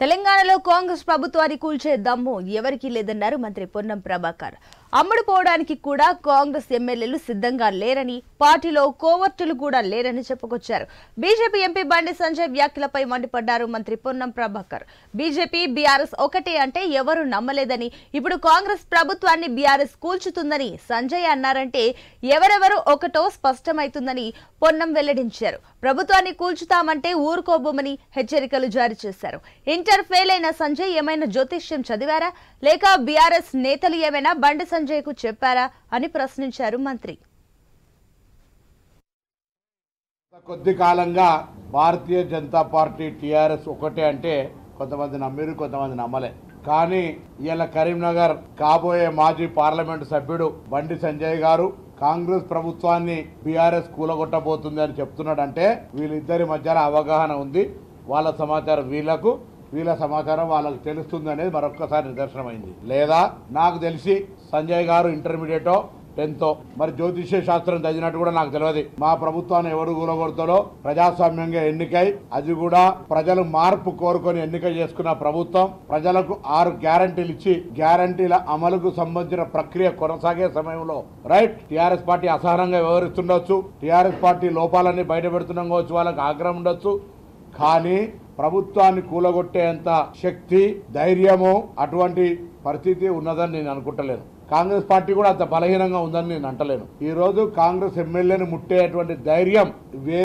తెలంగాణలో కాంగ్రెస్ ప్రభుత్వాన్ని కూల్చే దమ్ము ఎవరికీ లేదన్నారు మంత్రి పొన్నం ప్రభాకర్. అమ్ముడు పోవడానికి కూడా కాంగ్రెస్ ఎమ్మెల్యేలు సిద్ధంగా లేరని, పార్టీలో కోవర్టులు కూడా లేరని చెప్పుకొచ్చారు. బీజేపీ ఎంపీ బండి సంజయ్ వ్యాఖ్యలపై మండిపడ్డారు మంత్రి పొన్నం ప్రభాకర్. బీజేపీ బీఆర్ఎస్ ఒకటే అంటే ఎవరు నమ్మలేదని, ఇప్పుడు కాంగ్రెస్ ప్రభుత్వాన్ని బీఆర్ఎస్ కూల్చుతుందని సంజయ్ అన్నారంటే ఎవరెవరు ఒకటో స్పష్టమైతుందని పొన్నం వెల్లడించారు. ప్రభుత్వాన్ని కూల్చుతామంటే ఊరుకోబోమని హెచ్చరికలు జారీ చేశారు. ఇంటర్ ఫెయిల్ అయిన సంజయ్ ఏమైనా జ్యోతిష్యం చదివారా, లేక బీఆర్ఎస్ నేతలు ఏమైనా బండి సంజయ్ కు చెప్పారా అని ప్రశ్నించారు మంత్రి. కొద్ది కాలంగా భారతీయ జనతా పార్టీ టీఆర్ఎస్ ఒకటే అంటే కొంతమంది నమ్మిరు, కొంతమంది నమ్మలే. కానీ ఇవాళ కరీంనగర్ కాబోయే మాజీ పార్లమెంటు సభ్యుడు బండి సంజయ్ గారు కాంగ్రెస్ ప్రభుత్వాన్ని బీఆర్ఎస్ కూలగొట్టబోతుంది అని చెప్తున్నాడంటే వీళ్ళిద్దరి మధ్యన అవగాహన ఉంది. వాళ్ళ సమాచారం వీళ్లకు, వీళ్ళ సమాచారం వాళ్ళకు తెలుస్తుంది అనేది మరొక్కసారి నిదర్శనమైంది. లేదా నాకు తెలిసి సంజయ్ గారు ఇంటర్మీడియటో 10th మరి జ్యోతిష్య శాస్త్రం చదివినట్టు కూడా నాకు తెలియదు. మా ప్రభుత్వాన్ని ఎవరు కూలగొడతాడో ప్రజాస్వామ్యంగా ఎన్నికై, అది కూడా ప్రజలు మార్పు కోరుకొని ఎన్నిక చేసుకున్న ప్రభుత్వం ప్రజలకు 6 గ్యారంటీలు ఇచ్చి గ్యారంటీల అమలుకు సంబంధించిన ప్రక్రియ కొనసాగే సమయంలో టీఆర్ఎస్ పార్టీ అసహనంగా వ్యవహరిస్తుండొచ్చు, టీఆర్ఎస్ పార్టీ లోపాలన్నీ బయట పెడుతున్నాం కావచ్చు, వాళ్ళకి ఆగ్రహం ఉండొచ్చు. కానీ ప్రభుత్వాన్ని కూలగొట్టేంత శక్తి, ధైర్యము అటువంటి పరిస్థితి ఉన్నదని నేను అనుకుంటలేను. కాంగ్రెస్ పార్టీ కూడా అంత బలహీనంగా ఉందని నేను అంటలేను. ఈ రోజు కాంగ్రెస్ ఎమ్మెల్యేని ముట్టేటువంటి ధైర్యం